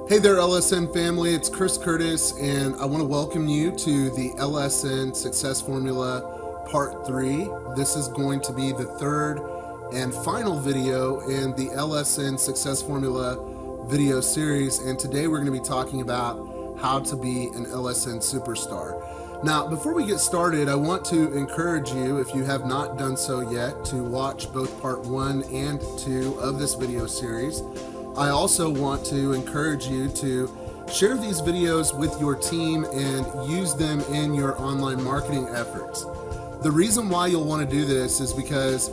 Hey there, LSN family. It's Chris Curtis, and I want to welcome you to the LSN Success Formula Part 3. This is going to be the third and final video in the LSN Success Formula video series, and today we're going to be talking about how to be an LSN Superstar. Now, before we get started, I want to encourage you, if you have not done so yet, to watch both Part 1 and 2 of this video series. I also want to encourage you to share these videos with your team and use them in your online marketing efforts. The reason why you'll want to do this is because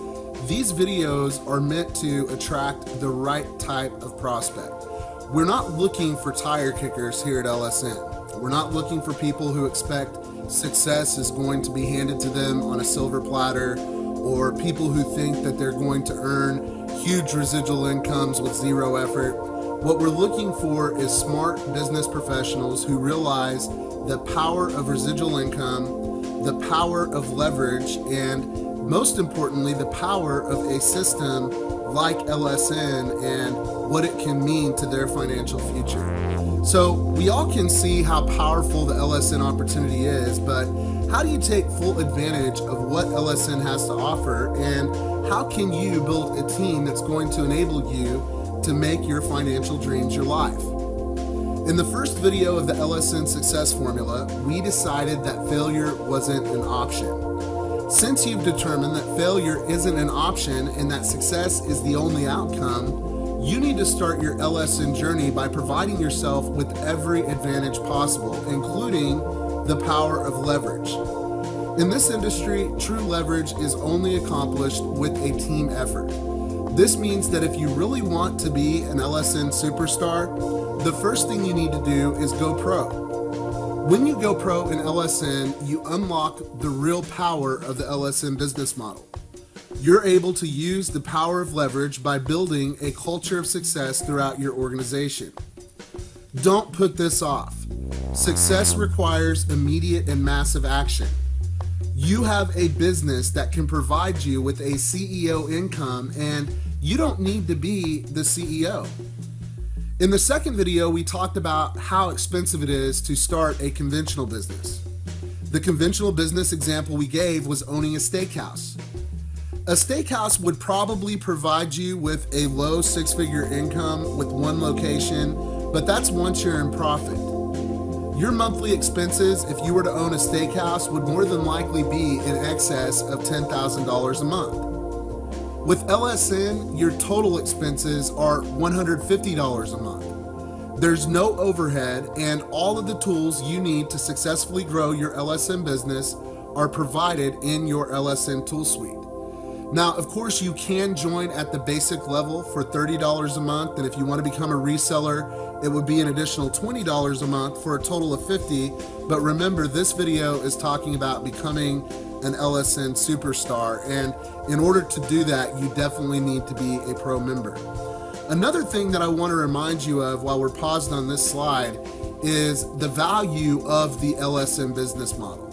these videos are meant to attract the right type of prospect. We're not looking for tire kickers here at LSN. We're not looking for people who expect success is going to be handed to them on a silver platter, or people who think that they're going to earn huge residual incomes with zero effort. What we're looking for is smart business professionals who realize the power of residual income, the power of leverage, and most importantly, the power of a system like LSN and what it can mean to their financial future. So we all can see how powerful the LSN opportunity is, but how do you take full advantage of what LSN has to offer, and how can you build a team that's going to enable you to make your financial dreams your life? In the first video of the LSN Success Formula, we decided that failure wasn't an option. Since you've determined that failure isn't an option and that success is the only outcome, you need to start your LSN journey by providing yourself with every advantage possible, including the power of leverage. In this industry, true leverage is only accomplished with a team effort. This means that if you really want to be an LSN superstar, the first thing you need to do is go pro. When you go pro in LSN, you unlock the real power of the LSN business model. You're able to use the power of leverage by building a culture of success throughout your organization. Don't put this off. Success requires immediate and massive action. You have a business that can provide you with a CEO income, and you don't need to be the CEO. In the second video, we talked about how expensive it is to start a conventional business. The conventional business example we gave was owning a steakhouse. A steakhouse would probably provide you with a low six-figure income with one location, but that's once you're in profit. Your monthly expenses, if you were to own a steakhouse, would more than likely be in excess of $10,000 a month. With LSN, your total expenses are $150 a month. There's no overhead, and all of the tools you need to successfully grow your LSN business are provided in your LSN tool suite. Now, of course, you can join at the basic level for $30 a month, and if you want to become a reseller, it would be an additional $20 a month for a total of $50. But remember, this video is talking about becoming an LSN superstar, and in order to do that, you definitely need to be a pro member. Another thing that I want to remind you of while we're paused on this slide is the value of the LSN business model,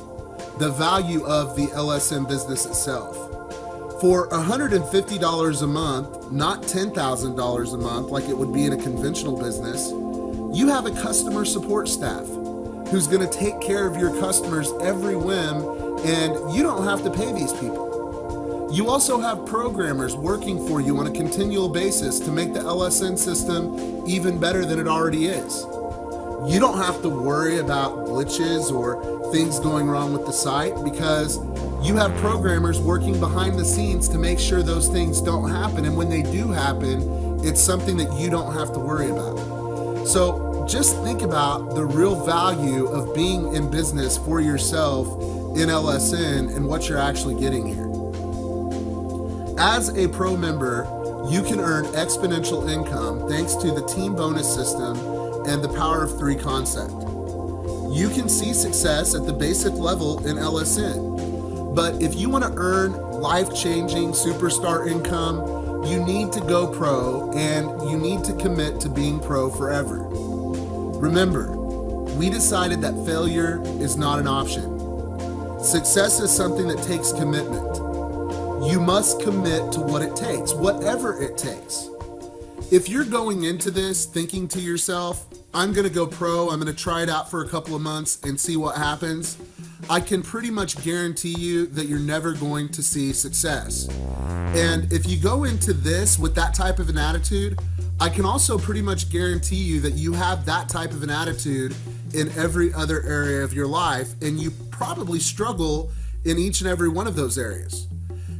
the value of the LSN business itself. For $150 a month, not $10,000 a month like it would be in a conventional business, you have a customer support staff who's going to take care of your customers every whim, and you don't have to pay these people. You also have programmers working for you on a continual basis to make the LSN system even better than it already is. You don't have to worry about glitches or things going wrong with the site because you have programmers working behind the scenes to make sure those things don't happen, and when they do happen, it's something that you don't have to worry about. So just think about the real value of being in business for yourself in LSN and what you're actually getting here. As a pro member, you can earn exponential income thanks to the team bonus system and the power of three concept. You can see success at the basic level in LSN, but if you want to earn life-changing superstar income, you need to go pro, and you need to commit to being pro forever. Remember, we decided that failure is not an option. Success is something that takes commitment. You must commit to what it takes, whatever it takes. If you're going into this thinking to yourself, I'm going to go pro, I'm going to try it out for a couple of months and see what happens, I can pretty much guarantee you that you're never going to see success. And if you go into this with that type of an attitude, I can also pretty much guarantee you that you have that type of an attitude in every other area of your life, and you probably struggle in each and every one of those areas.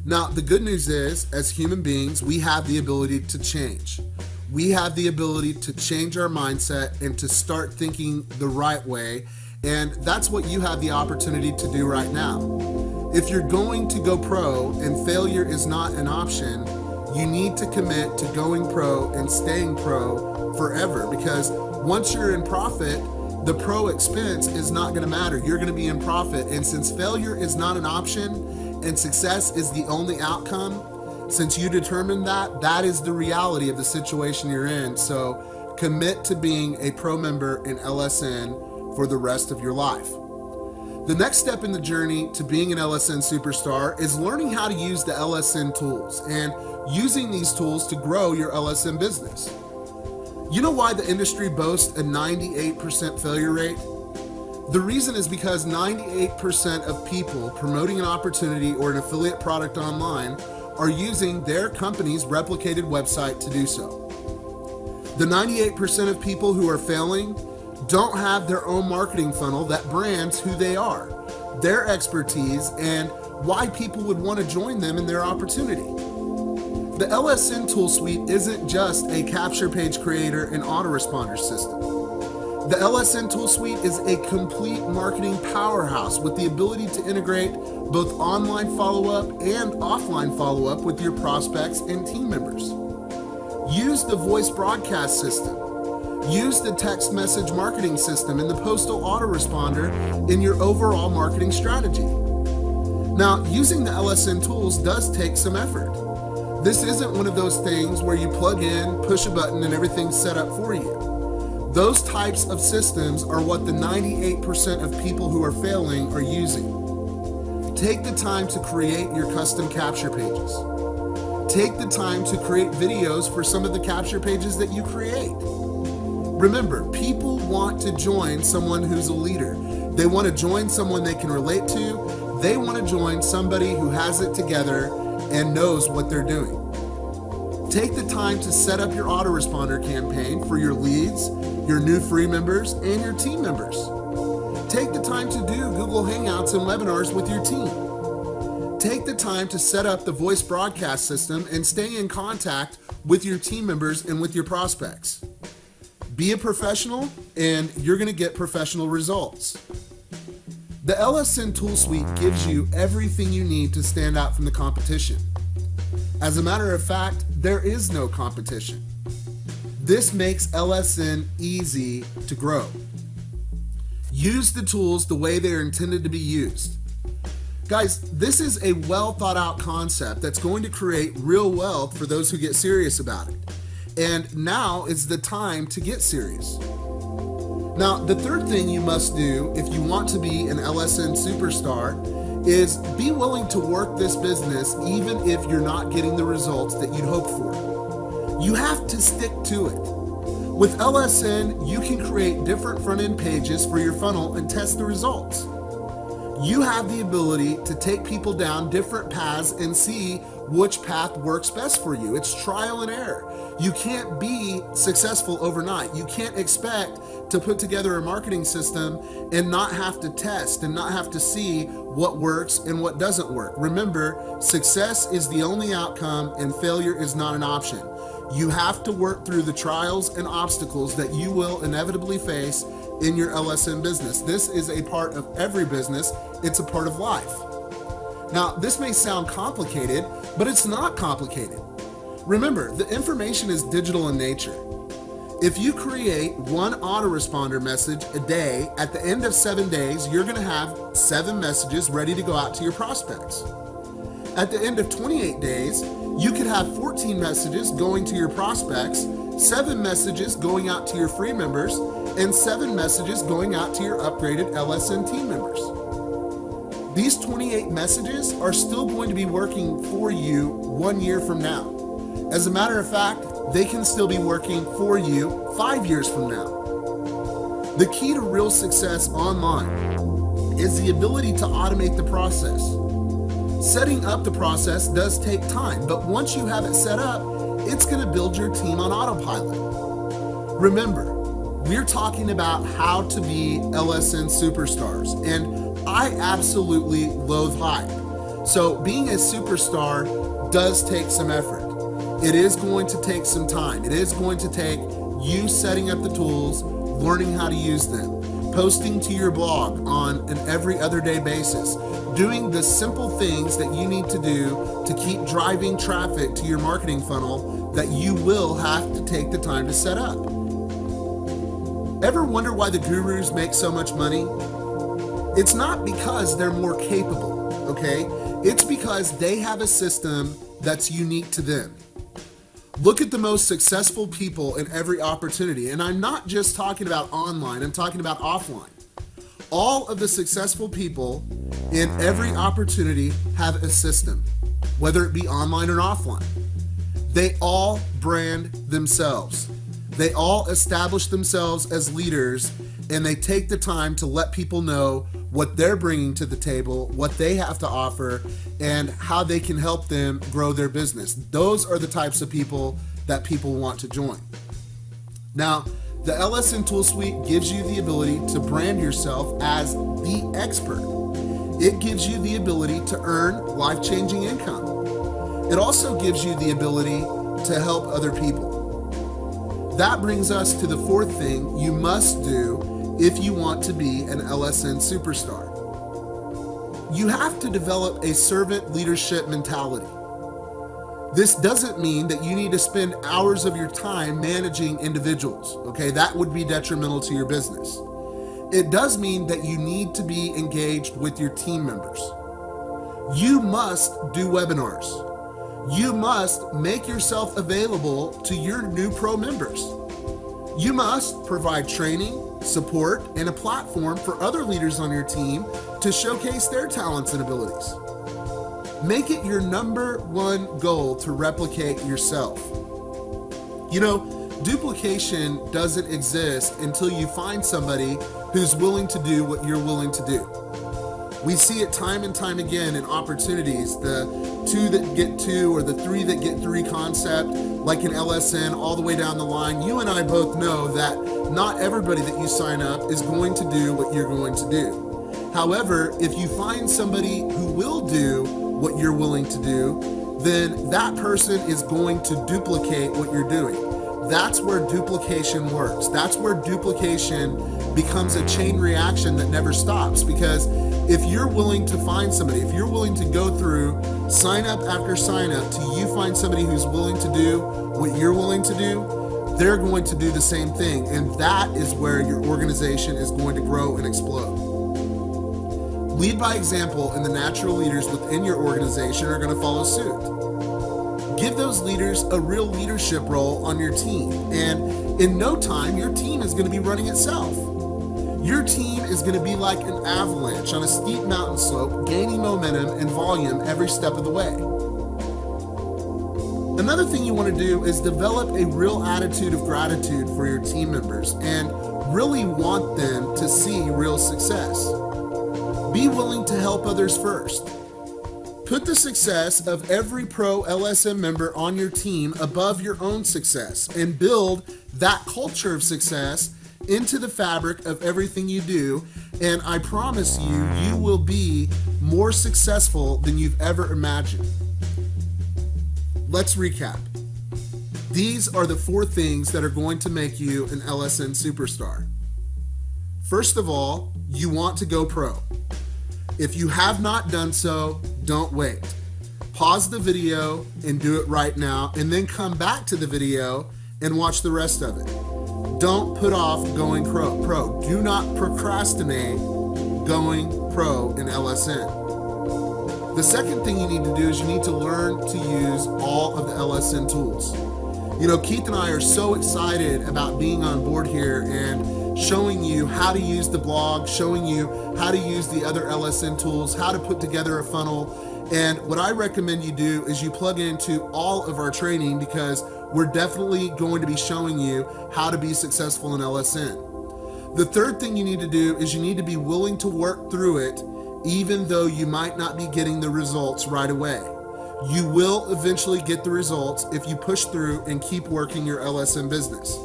Now, the good news is, as human beings, we have the ability to change. We have the ability to change our mindset and to start thinking the right way, and that's what you have the opportunity to do right now. If you're going to go pro and failure is not an option, you need to commit to going pro and staying pro forever, because once you're in profit, the pro expense is not going to matter. You're going to be in profit, and since failure is not an option and success is the only outcome, since you determined that, that is the reality of the situation you're in. So commit to being a pro member in LSN for the rest of your life. The next step in the journey to being an LSN Superstar is learning how to use the LSN tools and using these tools to grow your LSN business. You know why the industry boasts a 98% failure rate? The reason is because 98% of people promoting an opportunity or an affiliate product online are using their company's replicated website to do so. The 98% of people who are failing don't have their own marketing funnel that brands who they are, their expertise, and why people would want to join them in their opportunity. The LSN tool suite isn't just a capture page creator and autoresponder system. The LSN tool suite is a complete marketing powerhouse with the ability to integrate both online follow-up and offline follow-up with your prospects and team members. Use the voice broadcast system. Use the text message marketing system and the postal autoresponder in your overall marketing strategy. Now, using the LSN tools does take some effort. This isn't one of those things where you plug in, push a button, and everything's set up for you. Those types of systems are what the 98% of people who are failing are using. Take the time to create your custom capture pages. Take the time to create videos for some of the capture pages that you create. Remember, people want to join someone who's a leader. They want to join someone they can relate to. They want to join somebody who has it together and knows what they're doing. Take the time to set up your autoresponder campaign for your leads, your new free members, and your team members. Take the time to do Google Hangouts and webinars with your team. Take the time to set up the voice broadcast system and stay in contact with your team members and with your prospects. Be a professional, and you're going to get professional results. The LSN tool suite gives you everything you need to stand out from the competition. As a matter of fact, there is no competition. This makes LSN easy to grow. Use the tools the way they're intended to be used. Guys, this is a well thought out concept that's going to create real wealth for those who get serious about it. And now is the time to get serious. Now, the third thing you must do if you want to be an LSN superstar is be willing to work this business even if you're not getting the results that you'd hoped for. You have to stick to it. With LSN, you can create different front-end pages for your funnel and test the results. You have the ability to take people down different paths and see which path works best for you. It's trial and error. You can't be successful overnight. You can't expect to put together a marketing system and not have to test and not have to see what works and what doesn't work. Remember, success is the only outcome and failure is not an option. You have to work through the trials and obstacles that you will inevitably face in your LSN business. This is a part of every business. It's a part of life. Now, this may sound complicated, but it's not complicated. Remember, the information is digital in nature. If you create one autoresponder message a day, at the end of 7 days, you're going to have 7 messages ready to go out to your prospects. At the end of 28 days, you could have 14 messages going to your prospects, 7 messages going out to your free members, and 7 messages going out to your upgraded LSN team members. These 28 messages are still going to be working for you 1 year from now. As a matter of fact, they can still be working for you 5 years from now. The key to real success online is the ability to automate the process. Setting up the process does take time, but once you have it set up, it's going to build your team on autopilot. Remember, we're talking about how to be LSN superstars, and I absolutely loathe hype. So being a superstar does take some effort. It is going to take some time. It is going to take you setting up the tools, learning how to use them, posting to your blog on an every other day basis, doing the simple things that you need to do to keep driving traffic to your marketing funnel that you will have to take the time to set up. Ever wonder why the gurus make so much money? It's not because they're more capable, okay? It's because they have a system that's unique to them. Look at the most successful people in every opportunity, and I'm not just talking about online, I'm talking about offline. All of the successful people in every opportunity have a system, whether it be online or offline. They all brand themselves. They all establish themselves as leaders, and they take the time to let people know what they're bringing to the table, what they have to offer, and how they can help them grow their business. Those are the types of people that people want to join. Now, the LSN Tool Suite gives you the ability to brand yourself as the expert. It gives you the ability to earn life-changing income. It also gives you the ability to help other people. That brings us to the fourth thing you must do if you want to be an LSN superstar. You have to develop a servant leadership mentality. This doesn't mean that you need to spend hours of your time managing individuals, okay? That would be detrimental to your business. It does mean that you need to be engaged with your team members. You must do webinars. You must make yourself available to your new pro members. You must provide training, support, and a platform for other leaders on your team to showcase their talents and abilities. Make it your number one goal to replicate yourself. You know, duplication doesn't exist until you find somebody who's willing to do what you're willing to do. We see it time and time again in opportunities, the 2 that get 2 or the 3 that get 3 concept, like in LSN, all the way down the line. You and I both know that not everybody that you sign up is going to do what you're going to do. However, if you find somebody who will do what you're willing to do, then that person is going to duplicate what you're doing. That's where duplication works. That's where duplication becomes a chain reaction that never stops, because if you're willing to find somebody, if you're willing to go through sign up after sign up till you find somebody who's willing to do what you're willing to do, they're going to do the same thing. And that is where your organization is going to grow and explode. Lead by example, and the natural leaders within your organization are going to follow suit. Give those leaders a real leadership role on your team, and in no time, your team is going to be running itself. Your team is going to be like an avalanche on a steep mountain slope, gaining momentum and volume every step of the way. Another thing you want to do is develop a real attitude of gratitude for your team members and really want them to see real success. Be willing to help others first. Put the success of every pro LSM member on your team above your own success and build that culture of success into the fabric of everything you do, and I promise you, you will be more successful than you've ever imagined. Let's recap. These are the 4 things that are going to make you an LSN superstar. First of all, you want to go pro. If you have not done so, don't wait. Pause the video and do it right now, and then come back to the video and watch the rest of it. Don't put off going pro. Do not procrastinate going pro in LSN. The second thing you need to do is you need to learn to use all of the LSN tools. You know, Keith and I are so excited about being on board here and showing you how to use the blog, showing you how to use the other LSN tools, how to put together a funnel. And what I recommend you do is you plug into all of our training, because we're definitely going to be showing you how to be successful in LSN. The third thing you need to do is you need to be willing to work through it, even though you might not be getting the results right away. You will eventually get the results if you push through and keep working your LSN business.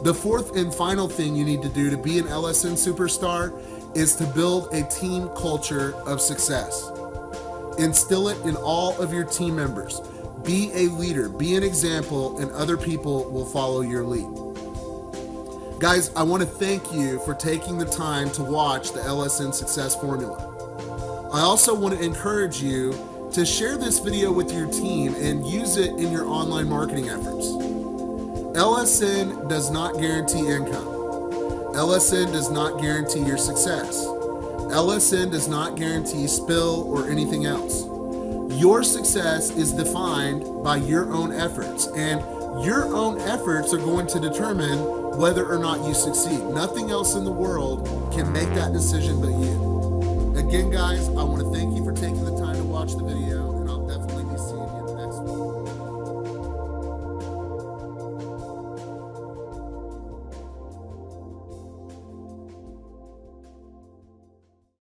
The fourth and final thing you need to do to be an LSN superstar is to build a team culture of success. Instill it in all of your team members. Be a leader, be an example, and other people will follow your lead. Guys, I want to thank you for taking the time to watch the LSN Success Formula. I also want to encourage you to share this video with your team and use it in your online marketing efforts. LSN does not guarantee income. LSN does not guarantee your success. LSN does not guarantee spill or anything else. Your success is defined by your own efforts, and your own efforts are going to determine whether or not you succeed. Nothing else in the world can make that decision but you. Again, guys, I want to thank you for taking the time to watch the video.